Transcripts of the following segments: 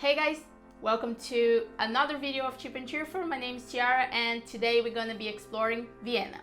Hey guys, welcome to another video of Cheap and Cheerful. My name is Thyara and today we're going to be exploring Vienna.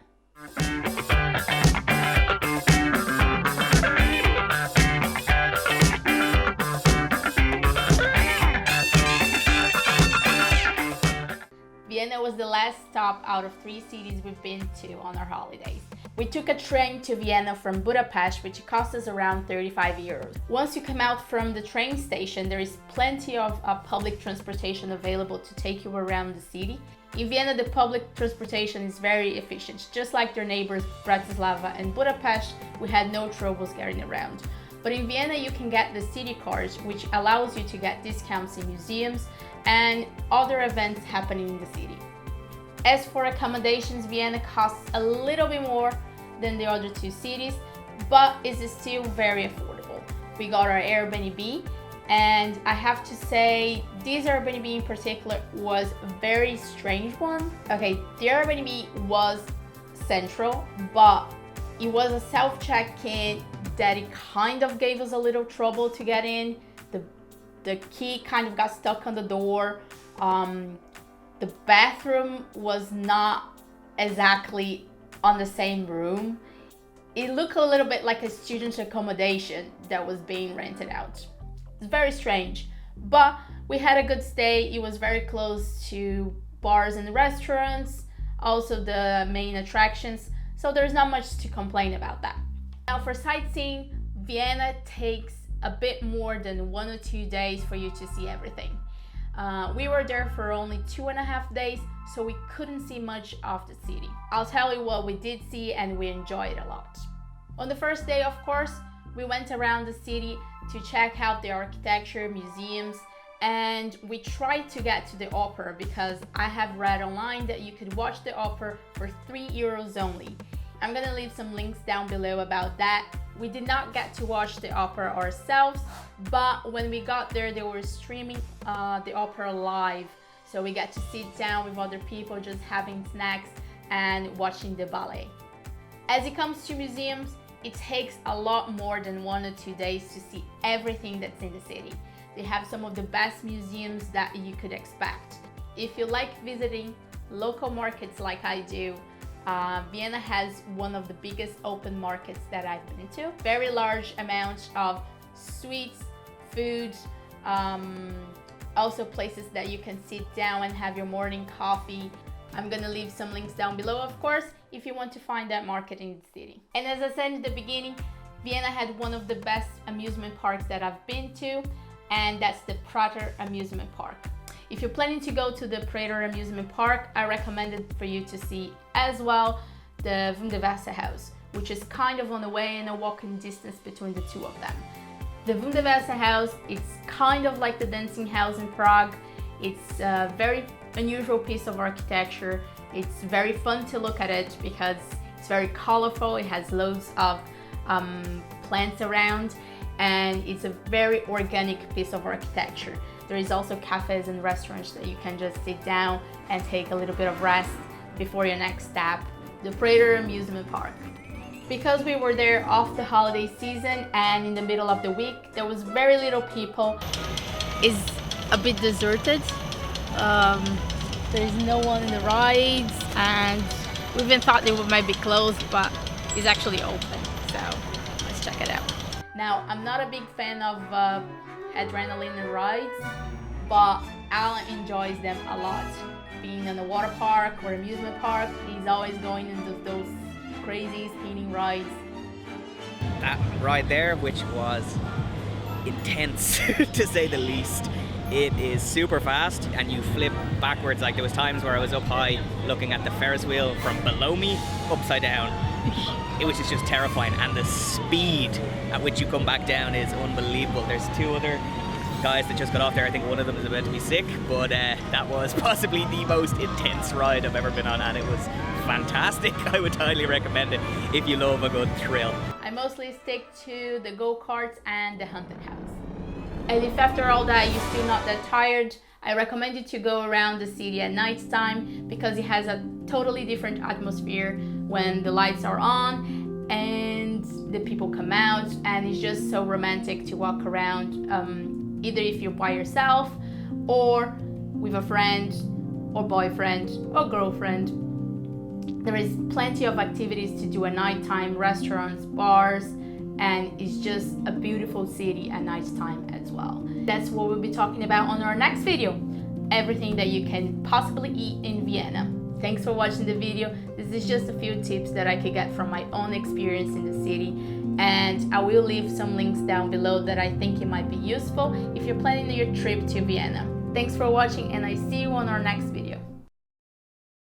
Vienna was the last stop out of 3 cities we've been to on our holidays. We took a train to Vienna from Budapest, which cost us around 35 euros. Once you come out from the train station, there is plenty of public transportation available to take you around the city. In Vienna, the public transportation is very efficient. Just like their neighbors Bratislava and Budapest, we had no troubles getting around. But in Vienna, you can get the city cards, which allows you to get discounts in museums and other events happening in the city. As for accommodations, Vienna costs a little bit more than the other 2 cities, but is still very affordable. We got our Airbnb, and I have to say this Airbnb in particular was a very strange one. Okay, the Airbnb was central, but it was a self-check-in that it kind of gave us a little trouble to get in. The key kind of got stuck on the door. The bathroom was not exactly on the same room. It looked a little bit like a student accommodation that was being rented out. It's very strange, but we had a good stay. It was very close to bars and restaurants, also the main attractions, so there's not much to complain about that. Now for sightseeing, Vienna takes a bit more than 1 or 2 days for you to see everything. We were there for only 2.5 days, so we couldn't see much of the city. I'll tell you what we did see, and we enjoyed it a lot. On the first day, of course, we went around the city to check out the architecture, museums, and we tried to get to the opera because I have read online that you could watch the opera for 3 euros only. I'm gonna leave some links down below about that. We did not get to watch the opera ourselves, but when we got there, they were streaming the opera live. So we got to sit down with other people, just having snacks and watching the ballet. As it comes to museums, it takes a lot more than 1 or 2 days to see everything that's in the city. They have some of the best museums that you could expect. If you like visiting local markets like I do, Vienna has one of the biggest open markets that I've been to. Very large amount of sweets, food, also places that you can sit down and have your morning coffee. I'm gonna leave some links down below, of course, if you want to find that market in the city. And as I said in the beginning, Vienna had one of the best amusement parks that I've been to, and that's the Prater amusement park. If you're planning to go to the Prater amusement park, I recommend it for you to see as well the Wunderwasser house, which is kind of on the way and a walking distance between the 2 of them. The Wunderwasser house, it's kind of like the dancing house in Prague. It's a very unusual piece of architecture. It's very fun to look at it because it's very colorful. It has loads of plants around, and it's a very organic piece of architecture. There is also cafes and restaurants that you can just sit down and take a little bit of rest before your next stop, the Prater amusement park. Because we were there off the holiday season and in the middle of the week, there was very little people. It's a bit deserted. There's no one in the rides, and we even thought they might be closed, but it's actually open, so let's check it out. Now, I'm not a big fan of adrenaline rides, but Alan enjoys them a lot. Being in a water park or amusement park, he's always going into those crazy spinning rides. That ride there, which was intense to say the least. It is super fast and you flip backwards. Like there was times where I was up high looking at the Ferris wheel from below me upside down. It was just terrifying, and the speed at which you come back down is unbelievable. There's 2 other guys that just got off there. I think one of them is about to be sick, but that was possibly the most intense ride I've ever been on, and it was fantastic. I would highly recommend it if you love a good thrill. I mostly stick to the go-karts and the haunted house. And if after all that you're still not that tired, I recommend you to go around the city at night time because it has a totally different atmosphere when the lights are on and the people come out, and it's just so romantic to walk around, either if you're by yourself or with a friend or boyfriend or girlfriend. There is plenty of activities to do at nighttime, restaurants, bars, and it's just a beautiful city at nighttime as well. That's what we'll be talking about on our next video. Everything that you can possibly eat in Vienna. Thanks for watching the video. This is just a few tips that I could get from my own experience in the city, and I will leave some links down below that I think it might be useful if you're planning your trip to Vienna. Thanks for watching, and I see you on our next video.